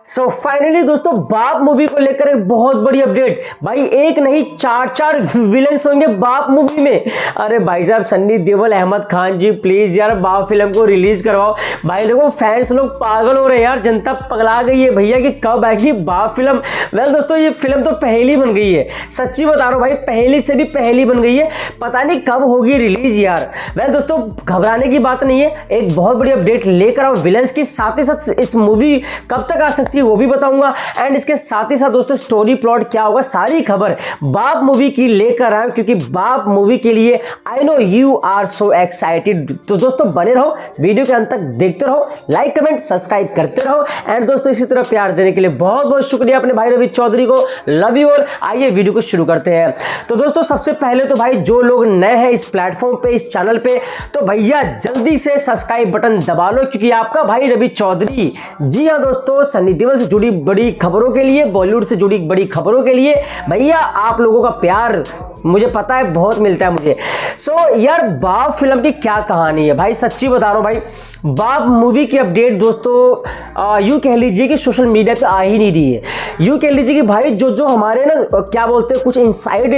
So finally दोस्तों बाप movie को लेकर एक बहुत बड़ी अपडेट। भाई एक नहीं चार विलेंस होंगे बाप मूवी में। अरे भाई साहब सन्नी देओल, अहमद खान जी प्लीज यार बाप फिल्म को रिलीज करवाओ। भाई देखो फैंस लोग पागल हो रहे हैं यार, जनता पगला गई है भैया कि कब आएगी बाप फिल्म। वेल दोस्तों ये फिल्म तो पहली बन गई है, सच्ची बता रहा हूँ भाई, पहली से भी पहली बन गई है, पता नहीं कब होगी रिलीज यार। वेल दोस्तों घबराने की बात नहीं है, एक बहुत बड़ी अपडेट लेकर आओ विलेंस की, साथ ही साथ इस मूवी कब तक आ सकती है वो भी बताऊंगा, एंड इसके साथ ही साथ दोस्तों स्टोरी प्लॉट क्या होगा सारी खबर बाप मूवी की लेकर आए, क्योंकि बाप मूवी के लिए I know you are so excited. तो दोस्तों बने रहो, वीडियो के अंत तक देखते रहो, लाइक कमेंट सब्सक्राइब करते रहो, एंड दोस्तों इसी तरह प्यार देने के लिए बहुत बहुत शुक्रिया अपने भाई रवि चौधरी को, लव यू ऑल। आइए वीडियो को शुरू करते हैं। तो दोस्तों सबसे पहले तो भाई जो लोग नए हैं इस प्लेटफॉर्म पे, इस चैनल पे, तो भैया जल्दी से सब्सक्राइब बटन दबा लो, क्योंकि आपका भाई रवि चौधरी, जी हाँ दोस्तों, सन्नी देओल से जुड़ी बड़ी खबरों के लिए, बॉलीवुड से जुड़ी बड़ी खबरों के लिए भैया आप लोगों का प्यार मुझे पता है बहुत मिलता है मुझे। सो यार बाप फिल्म की क्या कहानी है भाई, सच्ची बता रहा हूं भाई, बाप मूवी की अपडेट दोस्तों यूं कह लीजिए कि सोशल मीडिया पे आ ही नहीं रही है। यूं कह लीजिए कि भाई जो हमारे ना क्या बोलते हैं कुछ इनसाइड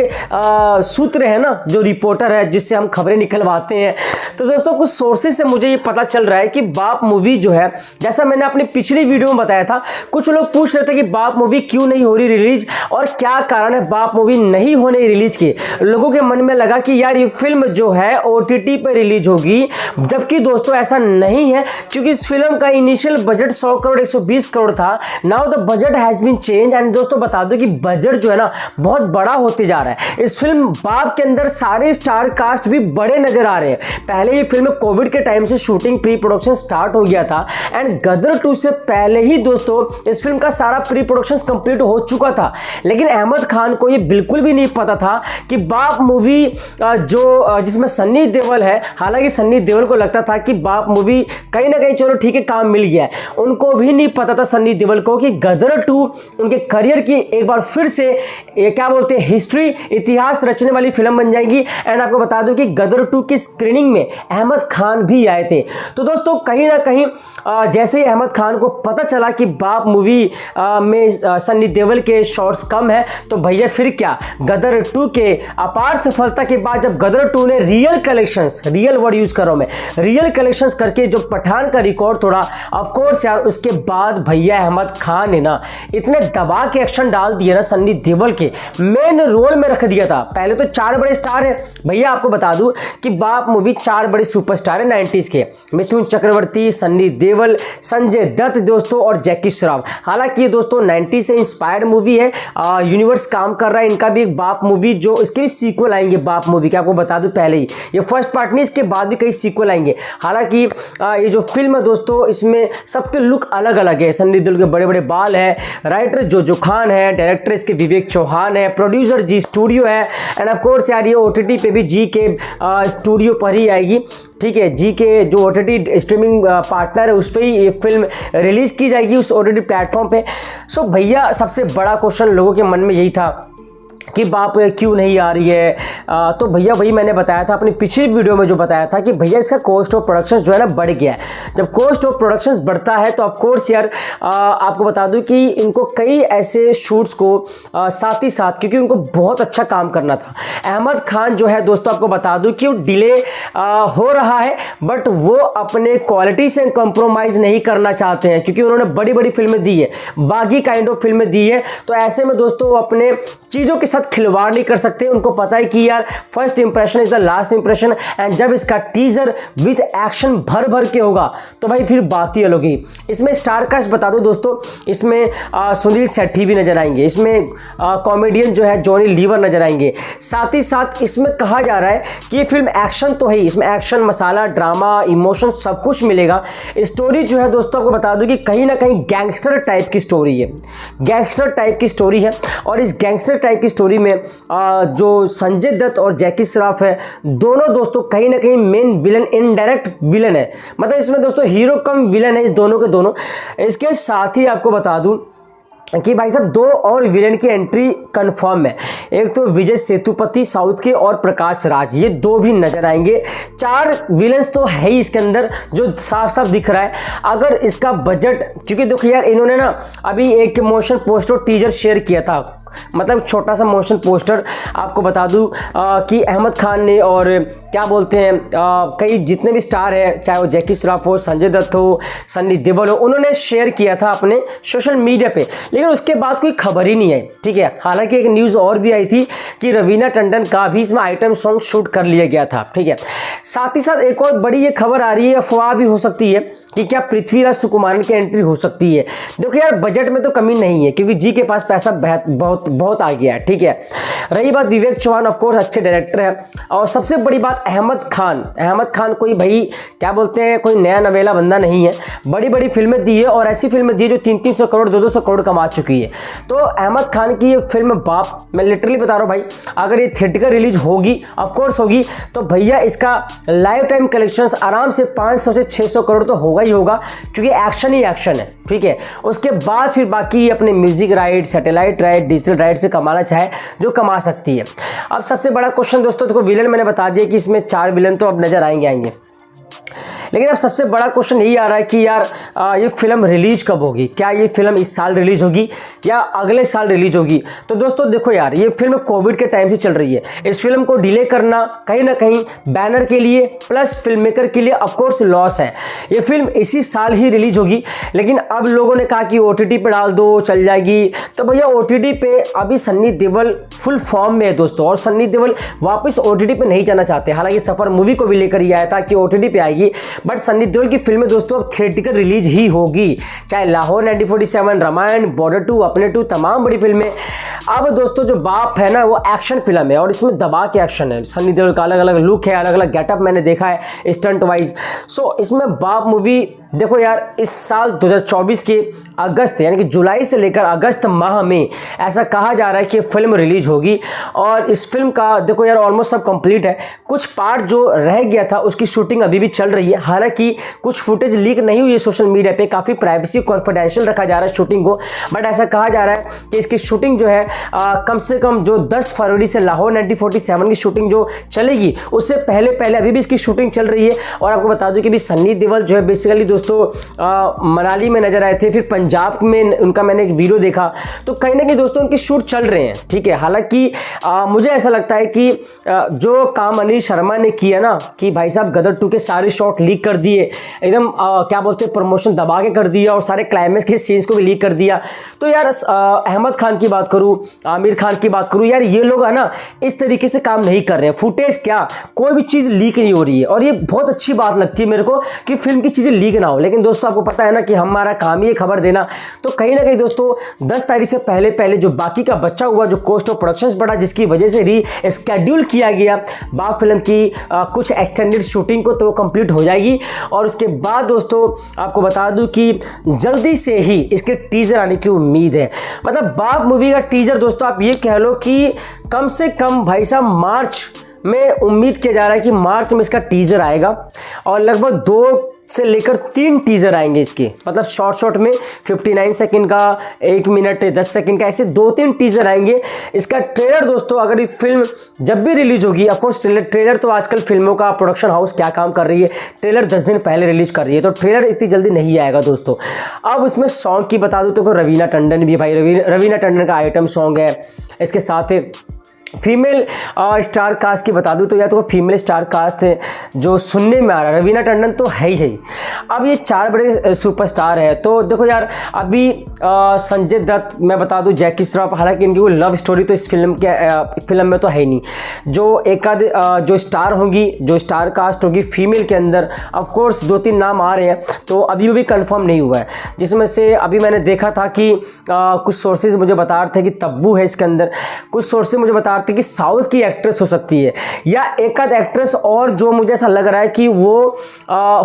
सूत्र है ना, जो रिपोर्टर है जिससे हम खबरें निकलवाते हैं, तो दोस्तों कुछ सोर्सेज से मुझे ये पता चल रहा है कि बाप मूवी जो है, जैसा मैंने अपनी पिछली वीडियो में बताया था, कुछ लोग पूछ रहे थे कि बाप मूवी क्यों नहीं हो रही रिलीज और क्या कारण है बाप मूवी नहीं होने रिलीज की। लोगों के मन में लगा कि यार ये फिल्म जो है OTT पर रिलीज होगी, जबकि दोस्तों ऐसा नहीं है, क्योंकि इस फिल्म का इनिशियल बजट 100 करोड़ 120 करोड़ था। Now the budget has been change, and दोस्तों बता दो कि बजट जो है ना बहुत बड़ा होते जा रहा है। इस फिल्म बाप के अंदर सारे स्टार कास्ट भी बड़े नजर आ रहे हैं। पहले ये फिल्म कोविड के टाइम से शूटिंग प्री प्रोडक्शन स्टार्ट हो गया था, एंड गदर 2 से पहले ही दोस्तों इस फिल्म का सारा प्री प्रोडक्शन कंप्लीट हो चुका था। लेकिन अहमद खान को ये बिल्कुल भी नहीं पता था कि बाप मूवी जो जिसमें सन्नी देओल है, हालांकि सन्नी देओल को लगता था कि बाप मूवी कहीं ना कहीं चलो ठीक है काम मिल गया है, उनको भी नहीं पता था सन्नी देओल को कि गदर 2 उनके करियर की एक बार फिर से ये क्या बोलते हैं हिस्ट्री, इतिहास रचने वाली फिल्म बन जाएगी। एंड आपको बता दूं कि गदर 2 की स्क्रीनिंग में अहमद खान भी आए थे। तो दोस्तों कहीं ना कहीं जैसे ही अहमद खान को पता चला कि बाप मूवी में सन्नी देओल के शॉट्स कम है, तो भैया फिर क्या, गदर 2 के अपार सफलता के बाद जब गदर 2 ने real collections, real word use कर रहा हूं मैं, रियल कलेक्शंस करके जो पठान का रिकॉर्ड तोड़ा, ऑफ कोर्स यार उसके बाद भैया अहमद खान ने ना इतने दबा के एक्शन डाल दिए ना, सन्नी देओल के मेन रोल में रख दिया था। पहले तो 4 बड़े स्टार है भैया, आपको बता दूं कि बाप मूवी 4 बड़े सुपरस्टार है 90s के, मिथुन चक्रवर्ती, सन्नी देओल, संजय दत्त दोस्तों और जैकी श्रॉफ। हालांकि ये दोस्तों 90 से इंस्पायर्ड मूवी है, यूनिवर्स काम कर रहा है इनका भी एक बाप मूवी, जो इसके भी सीक्वल आएंगे बाप मूवी के, आपको बता दूं पहले ही ये फर्स्ट पार्ट नहीं, इसके बाद भी कई सीक्वल आएंगे। हालांकि ये जो फिल्म है दोस्तों इसमें सबके लुक अलग अलग है, सन्नी देओल के बड़े बड़े बाल है, राइटर जो खान है, डायरेक्टर इसके विवेक चौहान है, प्रोड्यूसर जी स्टूडियो है, एंड ऑफ कोर्स यार ये OTT पे भी जी के स्टूडियो पर ही आएगी, ठीक है, जी के जो OTT स्ट्रीमिंग पार्टनर है उस पर ही ये फिल्म रिलीज की जाएगी उस OTT प्लेटफॉर्म पे। सो भैया सबसे बड़ा क्वेश्चन लोगों के मन में यही था कि बाप क्यों नहीं आ रही है। तो भैया वही मैंने बताया था अपनी पिछली वीडियो में, जो बताया था कि भैया इसका कॉस्ट ऑफ प्रोडक्शन जो है ना बढ़ गया है। जब कॉस्ट ऑफ प्रोडक्शन बढ़ता है तो ऑफ कोर्स यार आपको बता दूं कि इनको कई ऐसे शूट्स को साथ ही साथ, क्योंकि उनको बहुत अच्छा काम करना था। अहमद खान जो है दोस्तों आपको बता दूं कि वो डिले हो रहा है, बट वो अपने क्वालिटी से कॉम्प्रोमाइज़ नहीं करना चाहते हैं, क्योंकि उन्होंने बड़ी बड़ी फिल्में दी है, बागी काइंड ऑफ फिल्में दी है, तो ऐसे में दोस्तों वो अपने चीज़ों के साथ खिलवाड़ नहीं कर सकते। उनको पता है कि यार first impression is the last impression, and जब इसका टीजर विद एक्शन भर भर के होगा तो भाई फिर बात ही अलग ही। इसमें स्टार कास्ट बता दो दोस्तों, इसमें सुनील शेट्टी भी नजर आएंगे, इसमें कॉमेडियन जो है जॉनी लीवर नजर आएंगे, साथ ही साथ इसमें कहा जा रहा है कि ये फिल्म एक्शन तो है, इसमें एक्शन, मसाला, ड्रामा, इमोशन सब कुछ मिलेगा। स्टोरी जो है दोस्तों आपको बता दूं कि कहीं ना कहीं गैंगस्टर टाइप की स्टोरी है, गैंगस्टर टाइप की स्टोरी है, और इस गैंगस्टर टाइप की स्टोरी में जो संजय दत्त और जैकी श्रॉफ है, दोनों दोस्तों कहीं ना कहीं मेन विलन, इनडायरेक्ट विलन है, मतलब इसमें दोस्तों हीरो कम विलन है इस दोनों के दोनों। इसके साथ ही आपको बता दूं कि भाई साहब 2 और विलेन की एंट्री कंफर्म है। एक तो विजय सेतुपति साउथ के और प्रकाश राज, ये 2 भी नजर आएंगे। 4 विलेंस तो है ही इसके अंदर जो साफ साफ दिख रहा है। अगर इसका बजट, क्योंकि देखो यार इन्होंने ना अभी एक मोशन पोस्टर टीजर शेयर किया था, मतलब छोटा सा मोशन पोस्टर आपको बता दूं कि अहमद खान ने और क्या बोलते हैं कई जितने भी स्टार हैं, चाहे वो जैकी श्रॉफ हो, संजय दत्त हो, सन्नी देओल हो, उन्होंने शेयर किया था अपने सोशल मीडिया पे, लेकिन उसके बाद कोई खबर ही नहीं है। ठीक है, हालांकि एक न्यूज़ और भी आई थी कि रवीना टंडन का भी इसमें आइटम सॉन्ग शूट कर लिया गया था। ठीक है, साथ ही साथ एक और बड़ी ये खबर आ रही है, अफवाह भी हो सकती है कि क्या पृथ्वीराज सुकुमारन की एंट्री हो सकती है। देखो यार बजट में तो कमी नहीं है क्योंकि जी के पास पैसा बहुत आ गया है। ठीक है, रही बात विवेक चौहान, ऑफ कोर्स अच्छे डायरेक्टर है। और सबसे बड़ी बात अहमद खान कोई भाई क्या बोलते हैं कोई नया नवेला बंदा नहीं है, बड़ी बड़ी फिल्में दी है और ऐसी फिल्में दी है जो 300 करोड़ 200 करोड़ कमा चुकी है। तो अहमद खान की ये फिल्म बाप, मैं लिटरली बता रहा हूँ भाई, अगर ये थिएटर रिलीज होगी, ऑफकोर्स होगी, तो भैया इसका लाइफ टाइम कलेक्शंस आराम से 500 से 600 करोड़ तो होगा ही होगा, क्योंकि एक्शन ही एक्शन है। ठीक है, उसके बाद फिर बाकी अपने music right, satellite right, digital right से कमाना चाहे जो कमा सकती है। अब सबसे बड़ा क्वेश्चन दोस्तों, देखो विलन मैंने बता दिया कि इसमें 4 विलन तो अब नजर आएंगे, लेकिन अब सबसे बड़ा क्वेश्चन यही आ रहा है कि यार ये फिल्म रिलीज कब होगी, क्या ये फिल्म इस साल रिलीज होगी या अगले साल रिलीज होगी। तो दोस्तों देखो यार, ये फिल्म कोविड के टाइम से चल रही है, इस फिल्म को डिले करना कहीं ना कहीं बैनर के लिए प्लस फिल्म मेकर के लिए ऑफकोर्स लॉस है। ये फिल्म इसी साल ही रिलीज होगी, लेकिन अब लोगों ने कहा कि OTT पे डाल दो चल जाएगी, तो भैया OTT पे अभी सन्नी देओल फुल फॉर्म में है दोस्तों, और सन्नी देओल वापस OTT पे नहीं जाना चाहते। हालांकि सफर मूवी को भी लेकर ही आया था कि OTT पे आएगी, बट सन्नी देओल की फिल्में दोस्तों अब थिएटिकल रिलीज ही होगी, चाहे लाहौर 1947, रामायण, बॉर्डर 2, अपने 2, तमाम बड़ी फिल्में। अब दोस्तों जो बाप है ना वो एक्शन फिल्म है और इसमें दबा के एक्शन है, सन्नी देओल का अलग अलग लुक है, अलग अलग गेटअप मैंने देखा है स्टंट वाइज। सो इसमें बाप मूवी देखो यार इस साल 2024 के अगस्त यानी कि जुलाई से लेकर अगस्त माह में ऐसा कहा जा रहा है कि फिल्म रिलीज होगी। और इस फिल्म का देखो यार ऑलमोस्ट सब कंप्लीट है, कुछ पार्ट जो रह गया था उसकी शूटिंग अभी भी चल रही है। हालांकि कुछ फुटेज लीक नहीं हुई है सोशल मीडिया पे, काफ़ी प्राइवेसी कॉन्फिडेंशियल रखा जा रहा है शूटिंग को, बट ऐसा कहा जा रहा है कि इसकी शूटिंग जो है कम से कम जो 10 फरवरी से लाहौर 1947 की शूटिंग जो चलेगी उससे पहले अभी भी इसकी शूटिंग चल रही है। और आपको बता दूं कि भी सन्नी देओल जो है बेसिकली दोस्तों मनाली में नजर आए थे, फिर पंजाब में उनका मैंने एक वीडियो देखा, तो कहीं ना कहीं दोस्तों उनके शूट चल रहे हैं। ठीक है, हालांकि मुझे ऐसा लगता है कि जो काम अनिल शर्मा ने किया ना कि भाई साहब गदर 2 के सारे शॉट लीक कर दिए, एकदम क्या बोलते हैं प्रमोशन दबा के कर दिया और सारे क्लाइमेक्स के सीन्स को भी लीक कर दिया। तो यार अहमद खान की बात करूँ, आमिर खान की बात करूँ, यार ये लोग है ना इस तरीके से काम नहीं कर रहे हैं। फुटेज क्या कोई भी चीज़ लीक नहीं हो रही है और ये बहुत अच्छी बात लगती है मेरे को कि फिल्म की चीज़ें लीक ना हो। लेकिन दोस्तों आपको पता है ना कि हमारा काम ही है खबर देना, तो कहीं ना कहीं दोस्तों 10 तारीख से पहले जो बाकी का बचा हुआ जो कॉस्ट ऑफ प्रोडक्शंस बढ़ा जिसकी वजह से री स्केड्यूल किया गया बाप फिल्म की कुछ एक्सटेंडेड शूटिंग को, तो कंप्लीट हो जाएगी। और उसके बाद दोस्तों आपको बता दूं कि जल्दी से ही इसके टीजर आने की उम्मीद है। मतलब बाप मूवी का टीजर दोस्तों आप ये कह लो कि कम से कम भाई साहब मार्च में उम्मीद किया जा रहा है कि मार्च में इसका टीजर आएगा और लगभग 2 से लेकर 3 टीजर आएंगे इसके, मतलब शॉर्ट में 59 सेकंड का, 1 मिनट 10 सेकंड का, ऐसे 2-3 टीजर आएंगे। इसका ट्रेलर दोस्तों अगर ये फिल्म जब भी रिलीज होगी, ऑफकोर्स ट्रेलर तो आजकल फिल्मों का प्रोडक्शन हाउस क्या काम कर रही है, ट्रेलर 10 दिन पहले रिलीज कर रही है, तो ट्रेलर इतनी जल्दी नहीं आएगा दोस्तों। अब इसमें सॉन्ग की बता दूँ तो रवीना टंडन भी, भाई रवीना टंडन का आइटम सॉन्ग है। इसके साथ फीमेल स्टार कास्ट की बता दूं तो या तो फीमेल स्टार कास्ट जो सुनने में आ रहा है, रवीना टंडन तो है ही। अब ये 4 बड़े सुपरस्टार है, तो देखो यार अभी संजय दत्त मैं बता दूं, जैकी श्रॉफ, हालांकि इनकी कोई लव स्टोरी तो इस फिल्म में तो है ही नहीं। जो एक आध जो स्टार होंगी, जो स्टार कास्ट होगी फीमेल के अंदर, ऑफकोर्स 2-3 नाम आ रहे हैं, तो अभी भी कंफर्म नहीं हुआ है। जिसमें से अभी मैंने देखा था कि कुछ सोर्सेज मुझे बता रहे थे कि तब्बू है इसके अंदर, कुछ सोर्सेज मुझे बता रहे सकते हैं कि साउथ की एक्ट्रेस हो सकती है या एक आध एक्ट्रेस और जो मुझे ऐसा लग रहा है कि वो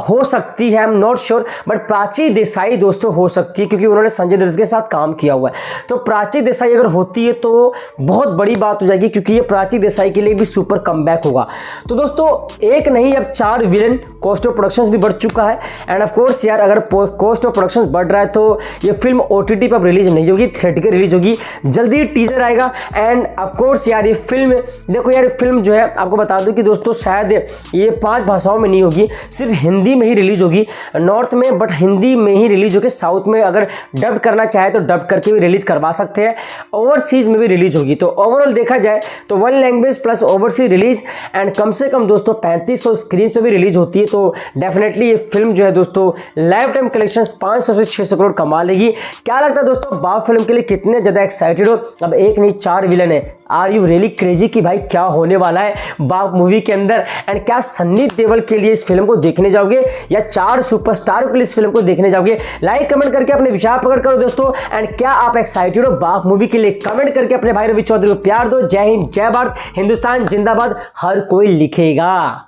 हो सकती है, I am not sure, but Prachi Desai दोस्तों हो सकती है क्योंकि उन्होंने संजय दत्त के साथ काम किया हुआ है। तो प्राची देसाई अगर होती है तो बहुत बड़ी बात हो जाएगी क्योंकि ये प्राची देसाई के लिए भी सुपर कमबैक होगा। तो दोस्तों एक नहीं अब 4 विलेन, कॉस्ट ऑफ प्रोडक्शंस भी बढ़ चुका है एंड ऑफ कोर्स यार अगर कॉस्ट ऑफ प्रोडक्शंस बढ़ रहा है तो ये फिल्म OTT पर रिलीज नहीं होगी, थिएटर रिलीज होगी, जल्दी टीजर आएगा एंड ऑफ कोर्स यार ये फिल्म देखो यार, फिल्म जो है आपको बता दूं कि दोस्तों शायद ये 5 भाषाओं में नहीं होगी, सिर्फ हिंदी में ही रिलीज होगी नॉर्थ में, बट हिंदी में ही रिलीज होगी। साउथ में अगर डब करना चाहे तो डब करके भी रिलीज करवा सकते हैं, ओवरसीज में भी रिलीज होगी। तो ओवरऑल देखा जाए तो 1 language plus overseas release and come से कम दोस्तों 3500 स्क्रीन पे भी रिलीज होती है। तो डेफिनेटली ये फिल्म जो है दोस्तों लाइफ टाइम कलेक्शन 500 से 600 करोड़ कमा लेगी। क्या लगता है दोस्तों बाप फिल्म के लिए कितने ज्यादा एक्साइटेड हो? अब एक नहीं 4 विलन है, आर यू रियली क्रेजी कि भाई क्या होने वाला है बाप मूवी के अंदर? एंड क्या सन्नी देओल के लिए इस फिल्म को देखने जाओगे या 4 सुपरस्टार के लिए इस फिल्म को देखने जाओगे? लाइक कमेंट करके अपने विचार प्रकट करो दोस्तों। एंड क्या आप एक्साइटेड हो बाप मूवी के लिए? कमेंट करके अपने भाई रवि चौधरी को प्यार दो। जय हिंद, जय भारत, हिंदुस्तान जिंदाबाद, हर कोई लिखेगा।